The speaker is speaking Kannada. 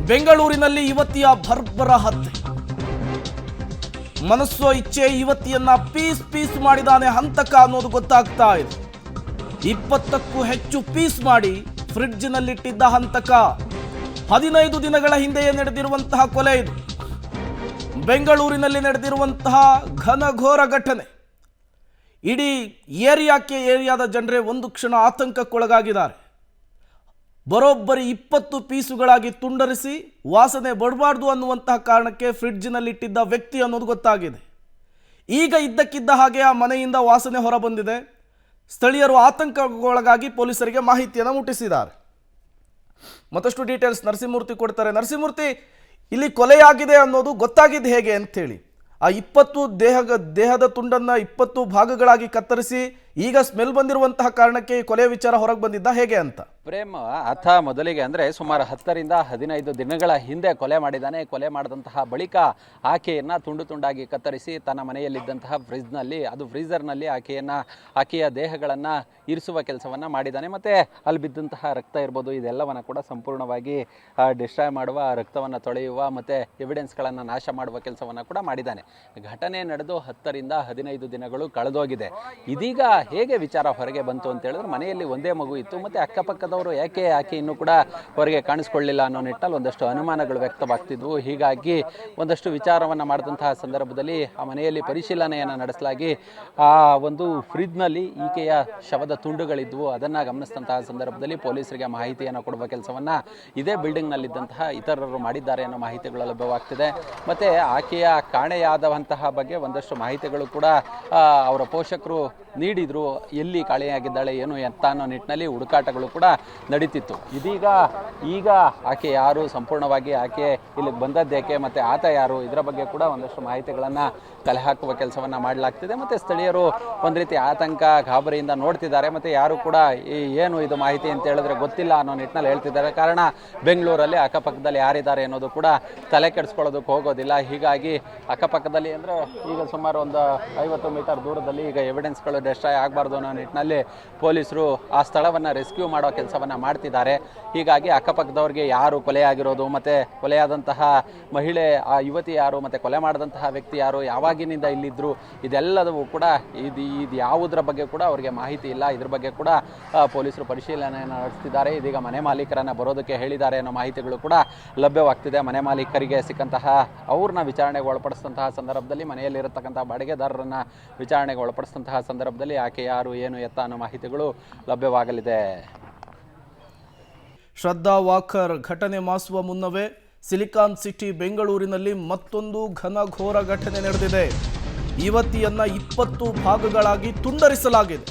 ಬೆಂಗಳೂರಿನಲ್ಲಿ ಯುವತಿಯ ಭರ್ಬರ ಹತ್ಯೆ. ಮನಸ್ಸೋ ಇಚ್ಛೆ ಯುವತಿಯನ್ನ ಪೀಸ್ ಮಾಡಿದಾನೆ ಹಂತಕ ಅನ್ನೋದು ಗೊತ್ತಾಗ್ತಾ ಇದೆ. 20ಕ್ಕೂ ಹೆಚ್ಚು ಪೀಸ್ ಮಾಡಿ ಫ್ರಿಡ್ಜ್ನಲ್ಲಿಟ್ಟಿದ್ದ ಹಂತಕ. 15 ದಿನಗಳ ಹಿಂದೆಯೇ ನಡೆದಿರುವಂತಹ ಕೊಲೆ ಇದು. ಬೆಂಗಳೂರಿನಲ್ಲಿ ನಡೆದಿರುವಂತಹ ಘನಘೋರ ಘಟನೆ. ಇಡೀ ಏರಿಯಾದ ಜನರೇ ಒಂದು ಕ್ಷಣ ಆತಂಕಕ್ಕೊಳಗಾಗಿದ್ದಾರೆ. ಬರೋಬ್ಬರಿ 20 ಪೀಸುಗಳಾಗಿ ತುಂಡರಿಸಿ ವಾಸನೆ ಬಡಬಾರ್ದು ಅನ್ನುವಂತಹ ಕಾರಣಕ್ಕೆ ಫ್ರಿಡ್ಜ್ನಲ್ಲಿಟ್ಟಿದ್ದ ವ್ಯಕ್ತಿ ಅನ್ನೋದು ಗೊತ್ತಾಗಿದೆ. ಈಗ ಇದ್ದಕ್ಕಿದ್ದ ಹಾಗೆ ಆ ಮನೆಯಿಂದ ವಾಸನೆ ಹೊರಬಂದಿದೆ. ಸ್ಥಳೀಯರು ಆತಂಕಕ್ಕೊಳಗಾಗಿ ಪೊಲೀಸರಿಗೆ ಮಾಹಿತಿಯನ್ನು ಮುಟ್ಟಿಸಿದ್ದಾರೆ. ಮತ್ತಷ್ಟು ಡೀಟೇಲ್ಸ್ ನರಸಿಂಹಮೂರ್ತಿ ಕೊಡ್ತಾರೆ. ನರಸಿಂಹಮೂರ್ತಿ, ಇಲ್ಲಿ ಕೊಲೆಯಾಗಿದೆ ಅನ್ನೋದು ಗೊತ್ತಾಗಿದ್ದು ಹೇಗೆ ಅಂತೇಳಿ? ಆ 20 ದೇಹದ ತುಂಡನ್ನ 20 ಭಾಗಗಳಾಗಿ ಕತ್ತರಿಸಿ ಈಗ ಸ್ಮೆಲ್ ಬಂದಿರುವಂತಹ ಕಾರಣಕ್ಕೆ ಈ ಕೊಲೆಯ ವಿಚಾರ ಹೊರಗೆ ಬಂದಿದ್ದ ಹೇಗೆ ಅಂತ? ಪ್ರೇಮ್ ಆತ ಮೊದಲಿಗೆ ಅಂದರೆ ಸುಮಾರು 10 ರಿಂದ 15 ದಿನಗಳ ಹಿಂದೆ ಕೊಲೆ ಮಾಡಿದ್ದಾನೆ. ಕೊಲೆ ಮಾಡಿದಂತಹ ಬಳಿಕ ಆಕೆಯನ್ನು ತುಂಡಾಗಿ ಕತ್ತರಿಸಿ ತನ್ನ ಮನೆಯಲ್ಲಿದ್ದಂತಹ ಫ್ರೀಜರ್ನಲ್ಲಿ ಆಕೆಯ ದೇಹಗಳನ್ನು ಇರಿಸುವ ಕೆಲಸವನ್ನು ಮಾಡಿದ್ದಾನೆ. ಮತ್ತು ಅಲ್ಲಿ ಬಿದ್ದಂತಹ ರಕ್ತ ಇರ್ಬೋದು, ಇದೆಲ್ಲವನ್ನು ಕೂಡ ಸಂಪೂರ್ಣವಾಗಿ ಡಿಸ್ಟ್ರಾಯ್ ಮಾಡುವ, ರಕ್ತವನ್ನು ತೊಳೆಯುವ ಮತ್ತು ಎವಿಡೆನ್ಸ್ಗಳನ್ನು ನಾಶ ಮಾಡುವ ಕೆಲಸವನ್ನು ಕೂಡ ಮಾಡಿದ್ದಾನೆ. ಘಟನೆ ನಡೆದು 10 ರಿಂದ 15 ದಿನಗಳು ಕಳೆದೋಗಿದೆ. ಇದೀಗ ಹೇಗೆ ವಿಚಾರ ಹೊರಗೆ ಬಂತು ಅಂತ ಹೇಳಿದ್ರೆ, ಮನೆಯಲ್ಲಿ ಒಂದೇ ಮಗು ಇತ್ತು ಮತ್ತು ಅಕ್ಕಪಕ್ಕದವರು ಯಾಕೆ ಆಕೆ ಇನ್ನೂ ಕೂಡ ಹೊರಗೆ ಕಾಣಿಸ್ಕೊಳ್ಳಿಲ್ಲ ಅನ್ನೋ ನಿಟ್ಟಲ್ಲಿ ಒಂದಷ್ಟು ಅನುಮಾನಗಳು ವ್ಯಕ್ತವಾಗ್ತಿದ್ವು. ಹೀಗಾಗಿ ಒಂದಷ್ಟು ವಿಚಾರವನ್ನು ಮಾಡಿದಂತಹ ಸಂದರ್ಭದಲ್ಲಿ ಆ ಮನೆಯಲ್ಲಿ ಪರಿಶೀಲನೆಯನ್ನು ನಡೆಸಲಾಗಿ ಆ ಒಂದು ಫ್ರಿಡ್ಜ್ನಲ್ಲಿ ಈಕೆಯ ಶವದ ತುಂಡುಗಳಿದ್ವು. ಅದನ್ನು ಗಮನಿಸಿದಂತಹ ಸಂದರ್ಭದಲ್ಲಿ ಪೊಲೀಸರಿಗೆ ಮಾಹಿತಿಯನ್ನು ಕೊಡುವ ಕೆಲಸವನ್ನು ಇದೇ ಬಿಲ್ಡಿಂಗ್ನಲ್ಲಿದ್ದಂತಹ ಇತರರು ಮಾಡಿದ್ದಾರೆ ಅನ್ನೋ ಮಾಹಿತಿಗಳು ಲಭ್ಯವಾಗ್ತಿದೆ. ಮತ್ತು ಆಕೆಯ ಕಾಣೆಯಾದಂತಹ ಬಗ್ಗೆ ಒಂದಷ್ಟು ಮಾಹಿತಿಗಳು ಕೂಡ ಅವರ ಪೋಷಕರು ನೀಡಿದರು. ಎಲ್ಲಿ ಕಾಣೆಯಾಗಿದ್ದಾಳೆ ಏನು ಎತ್ತ ಅನ್ನೋ ನಿಟ್ಟಿನಲ್ಲಿ ಹುಡುಕಾಟಗಳು ಕೂಡ ನಡೀತಿತ್ತು. ಈಗ ಆಕೆ ಯಾರು, ಸಂಪೂರ್ಣವಾಗಿ ಆಕೆ ಇಲ್ಲಿಗೆ ಬಂದದ್ದೇಕೆ ಮತ್ತು ಆತ ಯಾರು, ಇದರ ಬಗ್ಗೆ ಕೂಡ ಒಂದಷ್ಟು ಮಾಹಿತಿಗಳನ್ನು ಕಲೆ ಹಾಕುವ ಕೆಲಸವನ್ನು ಮಾಡಲಾಗ್ತಿದೆ. ಮತ್ತು ಸ್ಥಳೀಯರು ಒಂದು ರೀತಿ ಆತಂಕ ಗಾಬರಿಯಿಂದ ನೋಡ್ತಿದ್ದಾರೆ. ಮತ್ತು ಯಾರು ಕೂಡ ಏನು ಇದು ಮಾಹಿತಿ ಅಂತ ಹೇಳಿದ್ರೆ ಗೊತ್ತಿಲ್ಲ ಅನ್ನೋ ನಿಟ್ಟಿನಲ್ಲಿ ಹೇಳ್ತಿದ್ದಾರೆ. ಕಾರಣ ಬೆಂಗಳೂರಲ್ಲಿ ಅಕ್ಕಪಕ್ಕದಲ್ಲಿ ಯಾರಿದ್ದಾರೆ ಅನ್ನೋದು ಕೂಡ ತಲೆ ಕೆಡಿಸ್ಕೊಳ್ಳೋದಕ್ಕೆ ಹೋಗೋದಿಲ್ಲ. ಹೀಗಾಗಿ ಅಕ್ಕಪಕ್ಕದಲ್ಲಿ ಅಂದರೆ ಈಗ ಸುಮಾರು ಒಂದು 50 ಮೀಟರ್ ದೂರದಲ್ಲಿ ಈಗ ಎವಿಡೆನ್ಸ್ಗಳು ಡಿಸ್ಟ್ರಾಯ್ ಆಗಬಾರ್ದು ಅನ್ನೋ ನಿಟ್ಟಿನಲ್ಲಿ ಪೊಲೀಸರು ಆ ಸ್ಥಳವನ್ನು ರೆಸ್ಕ್ಯೂ ಮಾಡೋ ಕೆಲಸವನ್ನು ಮಾಡ್ತಿದ್ದಾರೆ. ಹೀಗಾಗಿ ಅಕ್ಕಪಕ್ಕದವ್ರಿಗೆ ಯಾರು ಕೊಲೆಯಾಗಿರೋದು ಮತ್ತು ಕೊಲೆಯಾದಂತಹ ಮಹಿಳೆ, ಆ ಯುವತಿ ಯಾರು ಮತ್ತು ಕೊಲೆ ಮಾಡಿದಂತಹ ವ್ಯಕ್ತಿ ಯಾರು, ಯಾವಾಗಿನಿಂದ ಇಲ್ಲಿದ್ದರು, ಇದೆಲ್ಲದೂ ಕೂಡ ಇದು ಯಾವುದರ ಬಗ್ಗೆ ಕೂಡ ಅವರಿಗೆ ಮಾಹಿತಿ ಇಲ್ಲ. ಇದ್ರ ಬಗ್ಗೆ ಕೂಡ ಪೊಲೀಸರು ಪರಿಶೀಲನೆಯನ್ನು ನಡೆಸ್ತಿದ್ದಾರೆ. ಇದೀಗ ಮನೆ ಮಾಲೀಕರನ್ನು ಬರೋದಕ್ಕೆ ಹೇಳಿದ್ದಾರೆ ಅನ್ನೋ ಮಾಹಿತಿಗಳು ಕೂಡ ಲಭ್ಯವಾಗ್ತಿದೆ. ಮನೆ ಮಾಲೀಕರಿಗೆ ಸಿಕ್ಕಂತಹ ಅವ್ರನ್ನ ವಿಚಾರಣೆಗೆ ಒಳಪಡಿಸಿದಂತಹ ಸಂದರ್ಭದಲ್ಲಿ, ಮನೆಯಲ್ಲಿರತಕ್ಕಂಥ ಬಾಡಿಗೆದಾರರನ್ನು ವಿಚಾರಣೆಗೆ ಒಳಪಡಿಸಿದಂತಹ ಸಂದರ್ಭದಲ್ಲಿ ಆಕೆ ಯಾರು ಏನು ಎತ್ತ ಅನ್ನೋ ಮಾಹಿತಿಗಳು ಲಭ್ಯವಾಗಲಿದೆ. ಶ್ರದ್ಧಾ ವಾಕರ್ ಘಟನೆ ಮಾಸುವ ಮುನ್ನವೇ ಸಿಲಿಕಾನ್ ಸಿಟಿ ಬೆಂಗಳೂರಿನಲ್ಲಿ ಮತ್ತೊಂದು ಘನಘೋರ ಘಟನೆ ನಡೆದಿದೆ. ಯುವತಿಯನ್ನ 20 ಭಾಗಗಳಾಗಿ ತುಂಡರಿಸಲಾಗಿದೆ.